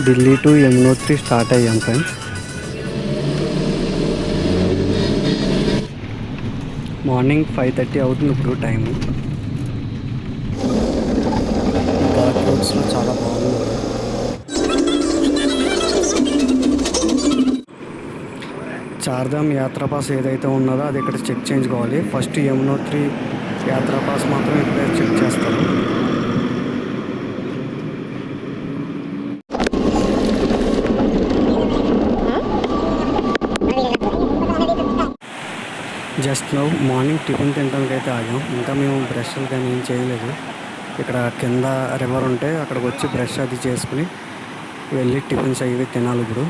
Delhi to Yamunotri start అయ్యాం friends. Morning 5:30 అవుతుంది ఇప్పుడు టైము. ఘాట్ రోడ్స్లో చాలా బాగుంది. చార్ధామ్ యాత్రా పాస్ ఏదైతే ఉన్నదో అది ఇక్కడ చెక్ చేయించుకోవాలి. ఫస్ట్ యమునోత్రి యాత్రా పాస్ మాత్రం ఇక్కడ చెక్ చేస్తారు. జస్ట్ నౌ మార్నింగ్ టిఫిన్ తినడానికి అయితే ఆగాం. ఇంకా మేము బ్రష్లు కానీ ఏం చేయలేదు. ఇక్కడ కింద రివర్ ఉంటే అక్కడికి వచ్చి బ్రష్ అది చేసుకుని వెళ్ళి టిఫిన్స్ అవి తినాలి. ఇప్పుడు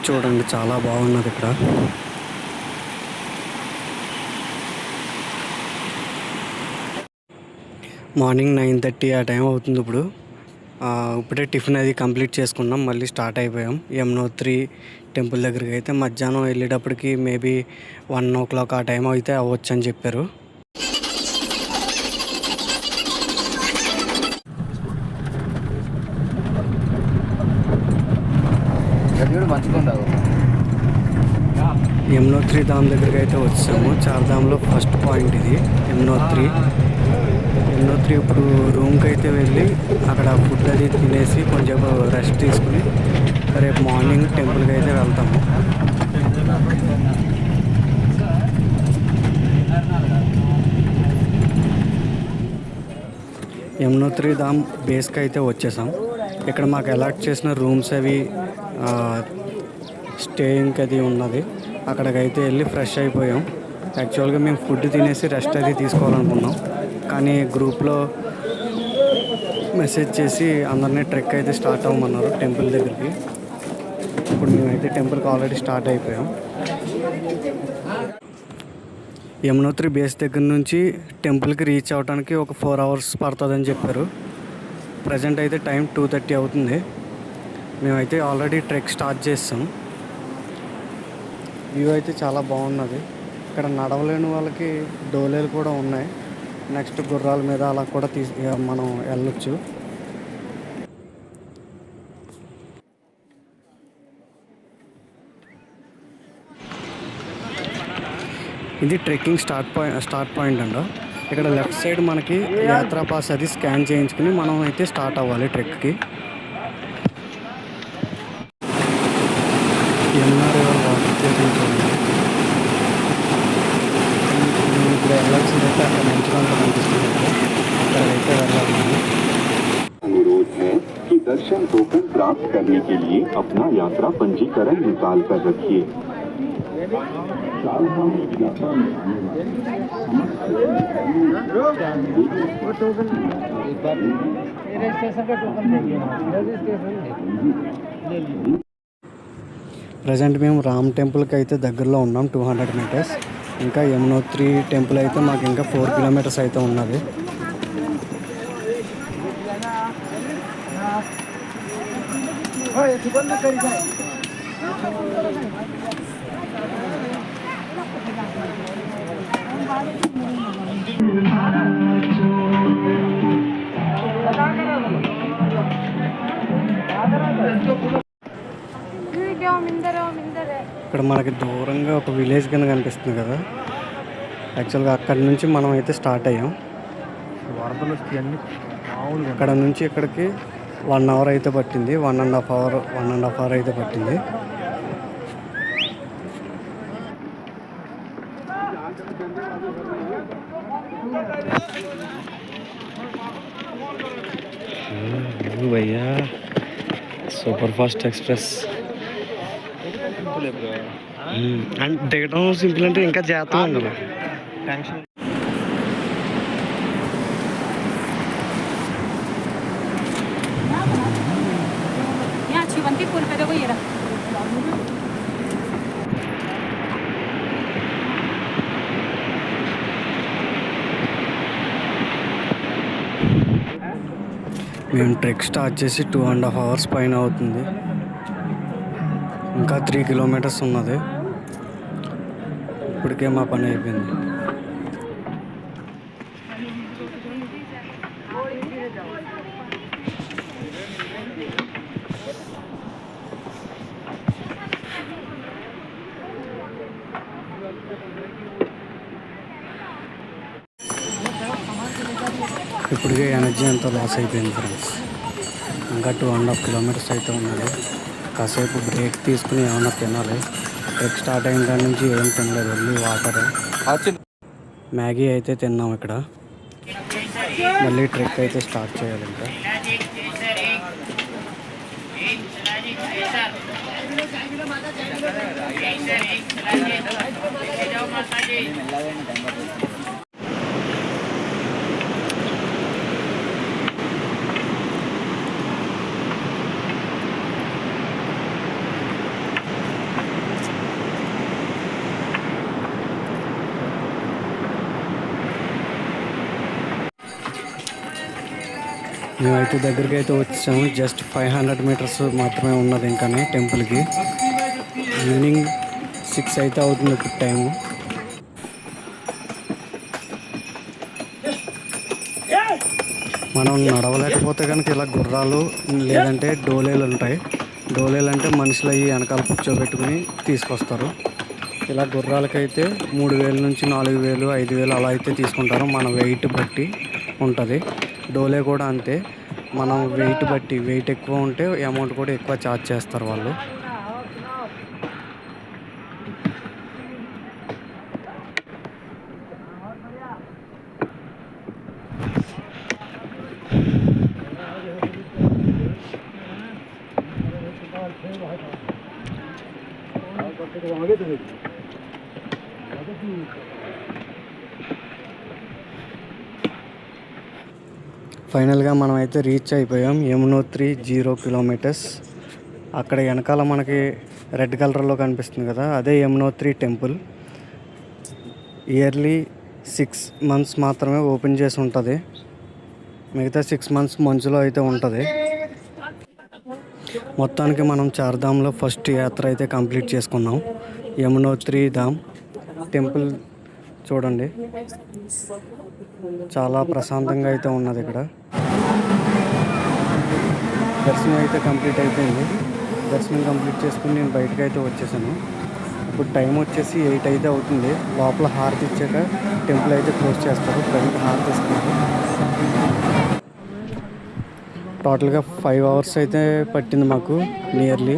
చూడండి చాలా బాగున్నది ఇక్కడ. మార్నింగ్ 9:30 ఆ టైం అవుతుంది ఇప్పుడు. ఇప్పుడే టిఫిన్ అది కంప్లీట్ చేసుకున్నాం, మళ్ళీ స్టార్ట్ అయిపోయాం యమునోత్రి టెంపుల్ దగ్గరికి. అయితే మధ్యాహ్నం వెళ్ళేటప్పటికి మేబీ 1 o'clock ఆ టైం అయితే అవ్వచ్చు అని చెప్పారు. యమునోత్రి ధామ్ దగ్గరికి అయితే వచ్చాము. చార్ధామ్లో ఫస్ట్ పాయింట్ ఇది యమునోత్రి. ఇప్పుడు రూమ్కి అయితే వెళ్ళి అక్కడ ఫుడ్ అది తినేసి కొంచెం రెస్ట్ తీసుకుని రేపు మార్నింగ్ టెంపుల్కి అయితే వెళ్తాము. యమునోత్రి ధామ్ బేస్కి అయితే వచ్చేసాం. ఇక్కడ మాకు అలాట్ చేసిన రూమ్స్ అవి స్టేయింగ్ అది ఉన్నది. అక్కడికైతే వెళ్ళి ఫ్రెష్ అయిపోయాం. యాక్చువల్గా మేము ఫుడ్ తినేసి రెస్ట్ అది తీసుకోవాలనుకున్నాం, కానీ గ్రూప్లో మెసేజ్ చేసి అందరినీ ట్రెక్ అయితే స్టార్ట్ అవ్వమన్నారు టెంపుల్ దగ్గరికి. ఇప్పుడు మేమైతే టెంపుల్కి ఆల్రెడీ స్టార్ట్ అయిపోయాం. యమునోత్రి బేస్ దగ్గర నుంచి టెంపుల్కి రీచ్ అవ్వడానికి ఒక 4 hours పడుతుందని చెప్పారు. ప్రజెంట్ అయితే టైం 2:30 అవుతుంది. మేమైతే ఆల్రెడీ ట్రెక్ స్టార్ట్ చేస్తాం. వ్యూ అయితే చాలా బాగున్నది. ఇక్కడ నడవలేని వాళ్ళకి డోలేలు కూడా ఉన్నాయి. నెక్స్ట్ గుర్రాల మీద అలా కూడా మనం వెళ్ళొచ్చు. ఇది ట్రెక్కింగ్ స్టార్ట్ పాయింట్ అంట. ఇక్కడ లెఫ్ట్ సైడ్ మనకి యాత్రా పాస్ అది స్కాన్ చేయించుకుని మనం అయితే స్టార్ట్ అవ్వాలి ట్రెక్కి. యమునా రివర్ వాటర్ చేయించుకోండి. ఇప్పుడు వెళ్ళాల్సిందైతే అక్కడ మంచిగా కనిపిస్తుంది. అక్కడైతే వెళ్ళాలి. अनुरोध है कि दर्शन टोकन प्राप्त करने के लिए अपना यात्रा पंजीकरण निकाल कर रखिए. ప్రజెంట్ మేము రామ్ టెంపుల్కి అయితే దగ్గరలో ఉన్నాం, 200 meters. ఇంకా యమునోత్రి టెంపుల్ అయితే మాకు ఇంకా 4 kilometers అయితే ఉన్నది. ఇక్కడ మనకి దూరంగా ఒక విలేజ్ కింద కనిపిస్తుంది కదా. యాక్చువల్గా అక్కడి నుంచి మనం అయితే స్టార్ట్ అయ్యాం. అక్కడ నుంచి ఇక్కడికి 1 hour అయితే పట్టింది. 1.5 hour అయితే పట్టింది. భయ్యా సూపర్ ఫాస్ట్ ఎక్స్ప్రెస్. అండ్ దిగడం సింపుల్ అంటే ఇంకా జాగ్రత్తగా ఉండదు. మేము ట్రెక్ స్టార్ట్ చేసి 2.5 hours పైన అవుతుంది. ఇంకా 3 kilometers ఉన్నది. ఇప్పటికే మా పని అయిపోయింది. ఇప్పటికే ఎనర్జీ అంతా లాస్ అయిపోయింది ఫ్రెండ్స్. ఇంకా 2.5 కిలోమీటర్స్ అయితే ఉన్నది. కాసేపు బ్రేక్ తీసుకుని ఏమన్నా తినాలి. ట్రెక్ స్టార్ట్ అయిన దాని నుంచి ఏం తినలేదు, ఓన్లీ వాటర్, మ్యాగీ అయితే తిన్నాం. ఇక్కడ మళ్ళీ ట్రెక్ అయితే స్టార్ట్ చేయాలి. ఇంకా మేమైతే దగ్గరికి అయితే వచ్చాము. జస్ట్ 500 మీటర్స్ మాత్రమే ఉన్నది ఇంకానే టెంపుల్కి. ఈవినింగ్ 6 అయితే అవుతుంది ఇప్పుడు టైము. మనం నడవలేకపోతే కనుక ఇలా గుర్రాలు లేదంటే డోలేలు ఉంటాయి. డోలేలు అంటే మనుషులు అయ్యి వెనకాల కూర్చోబెట్టుకుని తీసుకొస్తారు. ఇలా గుర్రాలకైతే 3,000 నుంచి 4,000, 5,000 అలా అయితే తీసుకుంటారు. మన వెయిట్ బట్టి ఉంటుంది. డోలే కూడా అంతే, మనం వెయిట్ బట్టి, వెయిట్ ఎక్కువ ఉంటే అమౌంట్ కూడా ఎక్కువ ఛార్జ్ చేస్తారు వాళ్ళు. ఫైనల్గా మనం అయితే రీచ్ అయిపోయాం. యమునోత్రి 0 కిలోమీటర్స్. అక్కడ వెనకాల మనకి రెడ్ కలర్లో కనిపిస్తుంది కదా, అదే యమునోత్రి టెంపుల్. ఇయర్లీ 6 months మాత్రమే ఓపెన్ చేసి ఉంటుంది. మిగతా 6 months మంచులో అయితే ఉంటుంది. మొత్తానికి మనం చార్ధామ్లో ఫస్ట్ యాత్ర అయితే కంప్లీట్ చేసుకున్నాం. యమునోత్రి ధామ్ టెంపుల్ చూడండి, చాలా ప్రశాంతంగా అయితే ఉన్నది. ఇక్కడ దర్శనం అయితే కంప్లీట్ అయిపోయింది. దర్శనం కంప్లీట్ చేసుకుని నేను బయటకు అయితే వచ్చేసాను. ఇప్పుడు టైం వచ్చేసి 8 అయితే అవుతుంది. లోపల హారతి ఇచ్చాక టెంపుల్ అయితే క్లోజ్ చేస్తారు. బయట హారతి ఇస్తున్నారు. టోటల్గా 5 hours అయితే పట్టింది మాకు. నియర్లీ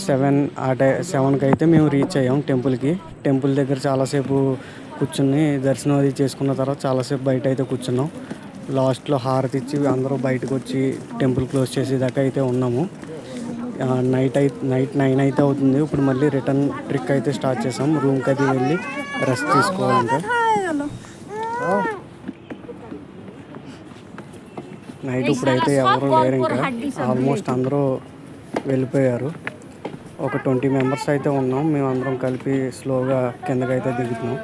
7కి అయితే మేము రీచ్ అయ్యాం టెంపుల్కి. టెంపుల్ దగ్గర చాలాసేపు కూర్చుని దర్శనం అది చేసుకున్న తర్వాత చాలాసేపు బయట అయితే కూర్చున్నాం. లాస్ట్లో హారతి ఇచ్చి అందరూ బయటకు వచ్చి టెంపుల్ క్లోజ్ చేసేదాకా అయితే ఉన్నాము. నైట్ 9 అయితే అవుతుంది. ఇప్పుడు మళ్ళీ రిటర్న్ ట్రిక్ అయితే స్టార్ట్ చేసాం. రూమ్కి అది వెళ్ళి రెస్ట్ తీసుకోవాలంటే. నైట్ ఇప్పుడైతే ఎవరు లేరు, ఇంకా ఆల్మోస్ట్ అందరూ వెళ్ళిపోయారు. ఒక 20 members అయితే ఉన్నాం. మేము అందరం కలిపి స్లోగా కిందకైతే దిగుతున్నాం.